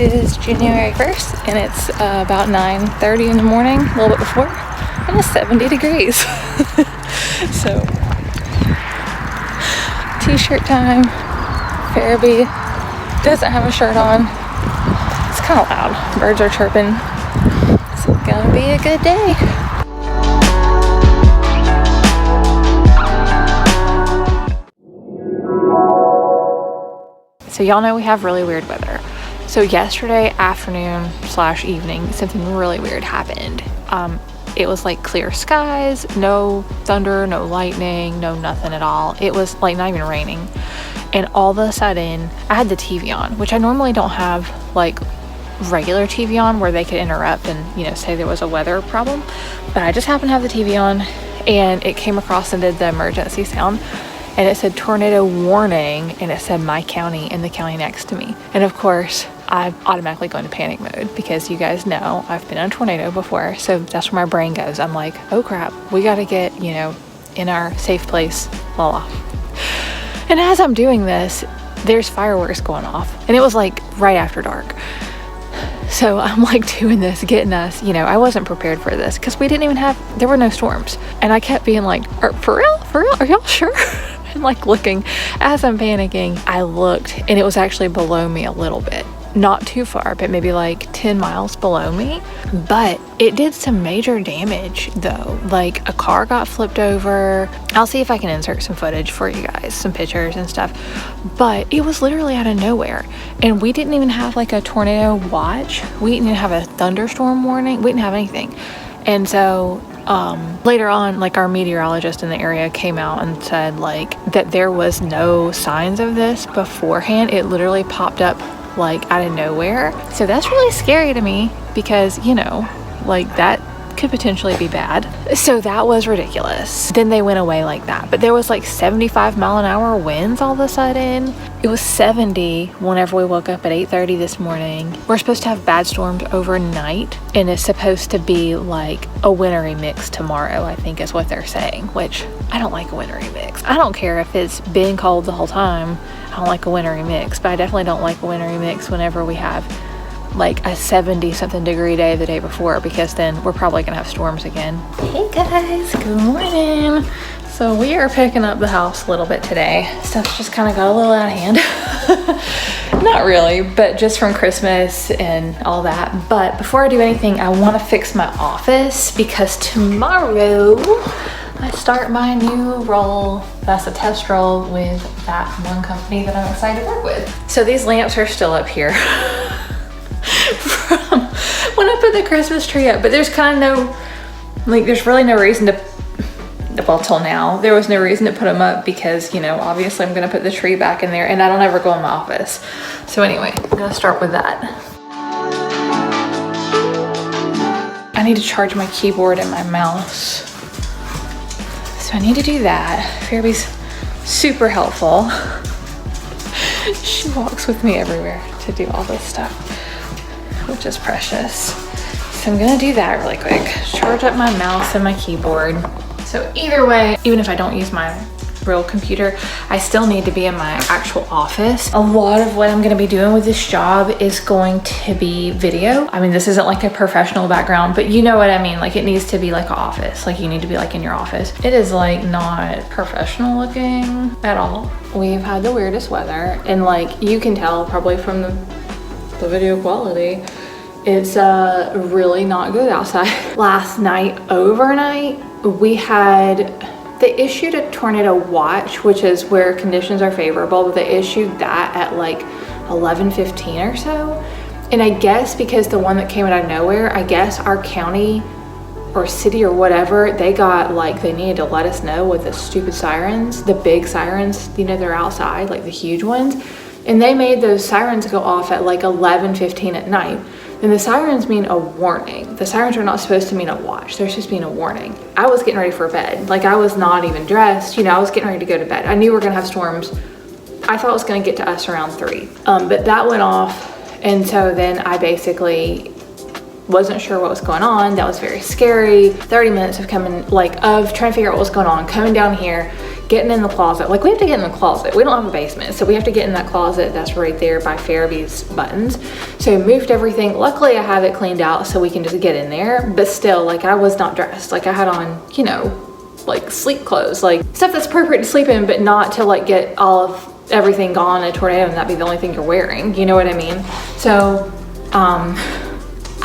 It is January 1st and it's about 9:30 in the morning, a little bit before, and it's 70 degrees. So, t-shirt time. Farabee doesn't have a shirt on. It's kind of loud. Birds are chirping. It's gonna be a good day. So y'all know we have really weird weather. So yesterday afternoon / evening, something really weird happened. It was like clear skies, no thunder, no lightning, no nothing at all. It was like not even raining. And all of a sudden, I had the TV on, which I normally don't have like regular TV on where they could interrupt and, you know, say there was a weather problem. But I just happened to have the TV on and it came across and did the emergency sound. And it said tornado warning, and it said my county and the county next to me. And of course, I automatically go into panic mode because you guys know I've been in a tornado before. So that's where my brain goes. I'm like, oh crap, we got to get, you know, in our safe place, la la. And as I'm doing this, there's fireworks going off. And it was like right after dark. So I'm like doing this, getting us, you know, I wasn't prepared for this because we didn't even have, there were no storms. And I kept being like, for real? For real? Are y'all sure? And like looking, as I'm panicking, I looked and it was actually below me a little bit. Not too far, but maybe like 10 miles below me. But it did some major damage though. Like a car got flipped over. I'll see if I can insert some footage for you guys, some pictures and stuff. But it was literally out of nowhere. And we didn't even have like a tornado watch. We didn't even have a thunderstorm warning. We didn't have anything. And so later on, like our meteorologist in the area came out and said like that there was no signs of this beforehand. It literally popped up like out of nowhere. So that's really scary to me because, you know, like that could potentially be bad. So that was ridiculous. Then they went away like that. But there was like 75-mile-an-hour winds all of a sudden. It was 70 whenever we woke up at 8:30 this morning. We're supposed to have bad storms overnight, and it's supposed to be like a wintry mix tomorrow, I think is what they're saying, which I don't like a wintry mix. I don't care if it's been cold the whole time. I don't like a wintry mix, but I definitely don't like a wintry mix whenever we have like a 70-something degree day the day before, because then we're probably gonna have storms again. Hey guys, good morning. So we are picking up the house a little bit today. Stuff's just kind of got a little out of hand. Not really, but just from Christmas and all that. But before I do anything, I want to fix my office because tomorrow I start my new role. That's a test role with that one company that I'm excited to work with. So these lamps are still up here from when I put the Christmas tree up, but there's kind of no, like there's really no reason to, well, till now, there was no reason to put them up because, you know, obviously I'm gonna put the tree back in there and I don't ever go in my office. So anyway, I'm gonna start with that. I need to charge my keyboard and my mouse. So I need to do that. Farabee's super helpful. She walks with me everywhere to do all this stuff, which is precious. So I'm gonna do that really quick. Charge up my mouse and my keyboard. So either way, even if I don't use my real computer, I still need to be in my actual office. A lot of what I'm gonna be doing with this job is going to be video. I mean, this isn't like a professional background, but you know what I mean? Like it needs to be like an office. Like you need to be like in your office. It is like not professional looking at all. We've had the weirdest weather, and like you can tell probably from the video quality, it's really not good outside. Last night, overnight, they issued a tornado watch, which is where conditions are favorable, but they issued that at like 11:15 or so. And I guess because the one that came out of nowhere, I guess our county or city or whatever, they got like, they needed to let us know with the stupid sirens, the big sirens, you know, they're outside, like the huge ones. And they made those sirens go off at like 11:15 at night. And the sirens mean a warning. The sirens are not supposed to mean a watch. They're supposed to mean a warning. I was getting ready for bed. Like I was not even dressed. You know, I was getting ready to go to bed. I knew we were gonna have storms. I thought it was gonna get to us around 3. But that went off. And so then I basically wasn't sure what was going on. That was very scary. 30 minutes of trying to figure out what was going on, coming down here, getting in the closet. Like, we have to get in the closet. We don't have a basement, so we have to get in that closet that's right there by Farabee's buttons. So we moved everything. Luckily, I have it cleaned out so we can just get in there. But still, like, I was not dressed. Like, I had on, you know, like sleep clothes, like stuff that's appropriate to sleep in, but not to like get all of everything gone in a tornado and that be the only thing you're wearing. You know what I mean? So,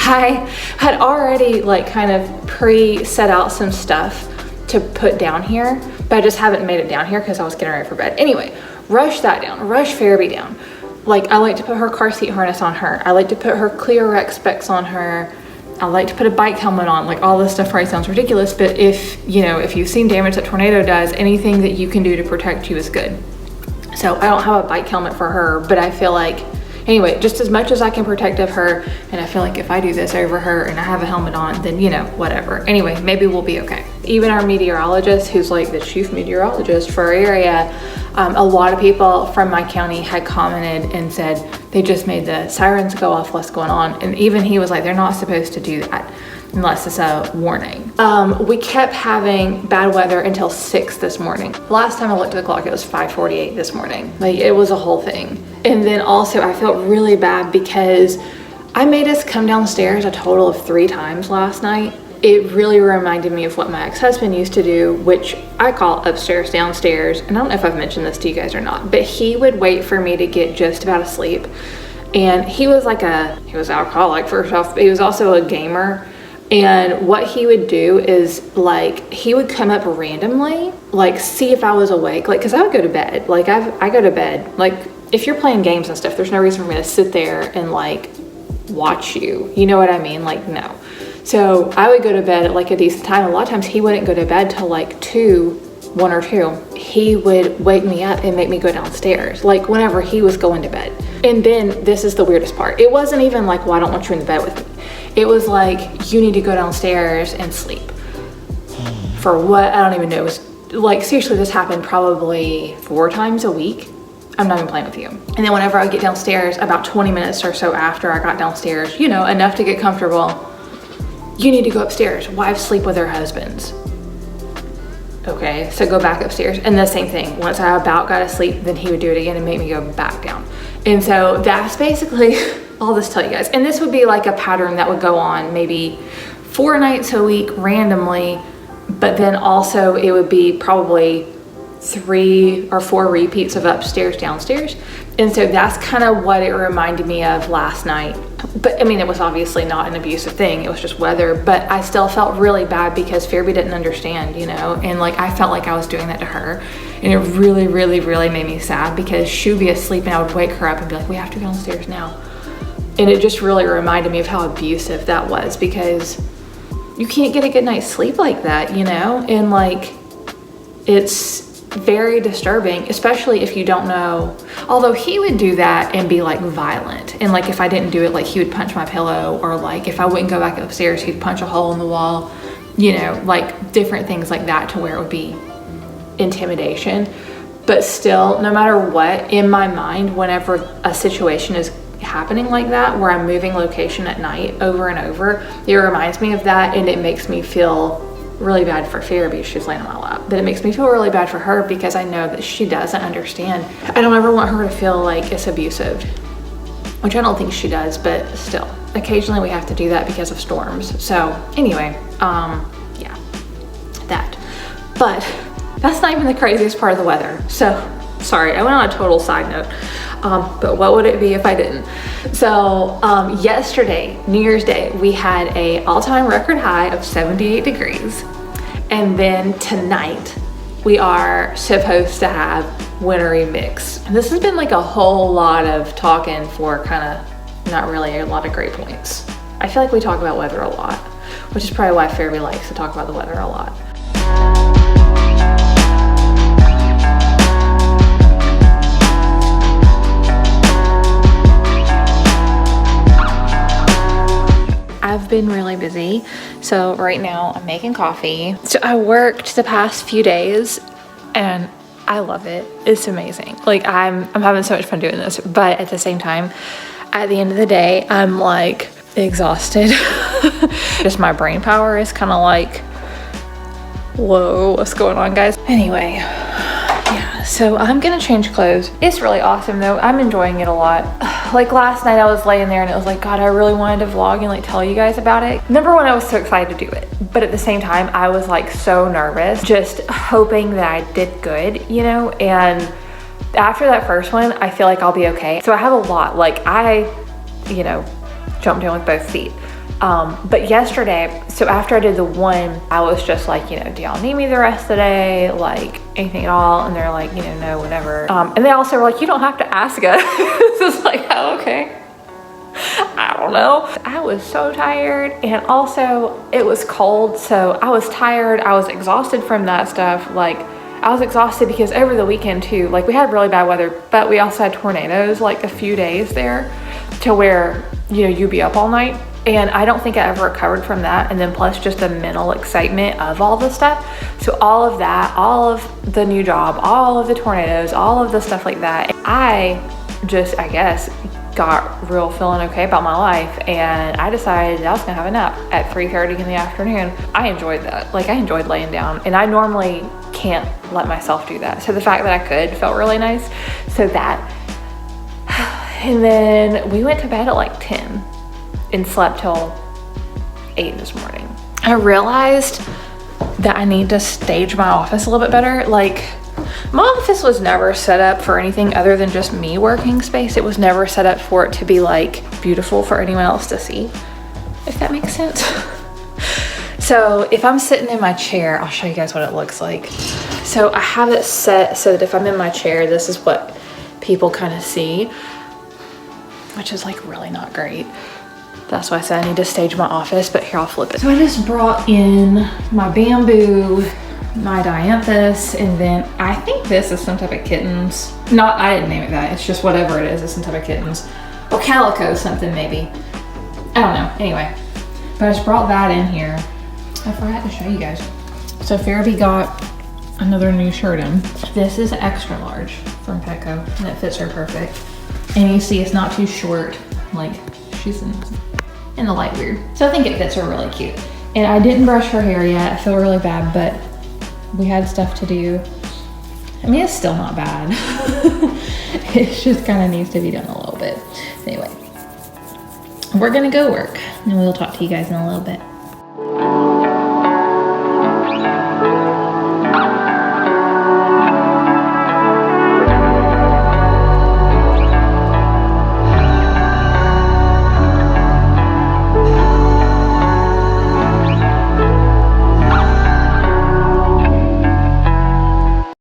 I had already like kind of pre-set out some stuff to put down here, but I just haven't made it down here because I was getting ready for bed. Anyway, rush that down, rush Farabee down. Like, I like to put her car seat harness on her. I like to put her Clear Rec specs on her. I like to put a bike helmet on. Like, all this stuff probably sounds ridiculous, but if, you know, if you've seen damage that tornado does, anything that you can do to protect you is good. So I don't have a bike helmet for her, but I feel like, anyway, just as much as I can protect of her, and I feel like if I do this over her and I have a helmet on, then, you know, whatever. Anyway, maybe we'll be okay. Even our meteorologist, who's like the chief meteorologist for our area, a lot of people from my county had commented and said they just made the sirens go off, what's going on. And even he was like, they're not supposed to do that unless it's a warning. We kept having bad weather until 6 this morning. Last time I looked at the clock, it was 5:48 this morning. Like, it was a whole thing. And then also I felt really bad because I made us come downstairs a total of 3 times last night. It really reminded me of what my ex-husband used to do, which I call upstairs, downstairs. And I don't know if I've mentioned this to you guys or not, but he would wait for me to get just about asleep. And he was alcoholic first off, but he was also a gamer. And what he would do is, like, he would come up randomly, like, see if I was awake. Like, cause I would go to bed. Like, I go to bed. Like, if you're playing games and stuff, there's no reason for me to sit there and like watch you. You know what I mean? Like, no. So I would go to bed at like a decent time. A lot of times he wouldn't go to bed till like 1 or 2. He would wake me up and make me go downstairs, like whenever he was going to bed. And then this is the weirdest part. It wasn't even like, well, I don't want you in the bed with me. It was like, you need to go downstairs and sleep. For what? I don't even know. It was like, seriously, this happened probably 4 times a week. I'm not even playing with you. And then whenever I would get downstairs, about 20 minutes or so after I got downstairs, you know, enough to get comfortable, you need to go upstairs. Wives sleep with their husbands. Okay, so go back upstairs. And the same thing, once I about got asleep, then he would do it again and make me go back down. And so that's basically all this tell you guys. And this would be like a pattern that would go on maybe 4 nights a week randomly, but then also it would be probably 3 or 4 repeats of upstairs, downstairs. And so that's kind of what it reminded me of last night. But I mean, it was obviously not an abusive thing. It was just weather, but I still felt really bad because Farabee didn't understand, you know, and like, I felt like I was doing that to her. And it really, really, really made me sad because she would be asleep and I would wake her up and be like, we have to go downstairs now. And it just really reminded me of how abusive that was, because you can't get a good night's sleep like that, you know? And like, it's very disturbing, especially if you don't know. Although he would do that and be like violent, and like if I didn't do it, like he would punch my pillow, or like if I wouldn't go back upstairs, he'd punch a hole in the wall, you know, like different things like that, to where it would be intimidation. But still, no matter what, in my mind, whenever a situation is happening like that, where I'm moving location at night over and over, it reminds me of that, and it makes me feel really bad for Farabee. She's laying on my lap, but it makes me feel really bad for her because I know that she doesn't understand. I don't ever want her to feel like it's abusive, which I don't think she does, but still, occasionally we have to do that because of storms. So anyway, yeah, that. But that's not even the craziest part of the weather. So sorry, I went on a total side note, but what would it be if I didn't? So yesterday, New Year's Day, we had a all-time record high of 78 degrees. And then tonight, we are supposed to have wintry mix. And this has been like a whole lot of talking for kind of not really a lot of great points. I feel like we talk about weather a lot, which is probably why Farabee likes to talk about the weather a lot. I've been really busy. So right now I'm making coffee. So I worked the past few days and I love it. It's amazing. Like I'm having so much fun doing this, but at the same time, at the end of the day, I'm like exhausted. Just my brain power is kind of like, whoa, what's going on, guys? Anyway, So I'm gonna change clothes. It's really awesome though. I'm enjoying it a lot. Like last night I was laying there and it was like, God, I really wanted to vlog and like tell you guys about it. Number one, I was so excited to do it. But at the same time, I was like so nervous, just hoping that I did good, you know? And after that first one, I feel like I'll be okay. So I have a lot, like I, you know, jumped in with both feet. But yesterday, so after I did the one, I was just like, you know, do y'all need me the rest of the day? Like anything at all? And they're like, you know, no, whatever. And they also were like, you don't have to ask us. It's like, oh, okay. I don't know. I was so tired, and also it was cold. So I was tired. I was exhausted from that stuff. Like I was exhausted because over the weekend too, like we had really bad weather, but we also had tornadoes like a few days there to where, you know, you'd be up all night. And I don't think I ever recovered from that. And then plus just the mental excitement of all the stuff. So all of that, all of the new job, all of the tornadoes, all of the stuff like that. I just, I guess, got real feeling okay about my life. And I decided I was gonna have a nap at 3:30 in the afternoon. I enjoyed that. Like I enjoyed laying down, and I normally can't let myself do that. So the fact that I could felt really nice. So that, and then we went to bed at like 10. And slept till 8 this morning. I realized that I need to stage my office a little bit better. Like my office was never set up for anything other than just me working space. It was never set up for it to be like beautiful for anyone else to see, if that makes sense. So if I'm sitting in my chair, I'll show you guys what it looks like. So I have it set so that if I'm in my chair, this is what people kind of see, which is like really not great. That's why I said I need to stage my office, but here, I'll flip it. So I just brought in my bamboo, my dianthus, and then I think this is some type of kittens. Not, I didn't name it that. It's just whatever it is. It's some type of kittens. Or calico something maybe. I don't know. Anyway, but I just brought that in here. I forgot to show you guys. So Farabee got another new shirt in. This is extra large from Petco, and it fits her perfect. And you see it's not too short. Like she's in the light weird. So I think it fits her really cute. And I didn't brush her hair yet. I feel really bad, but we had stuff to do. I mean, it's still not bad. It just kind of needs to be done a little bit. Anyway, we're gonna go work and we'll talk to you guys in a little bit.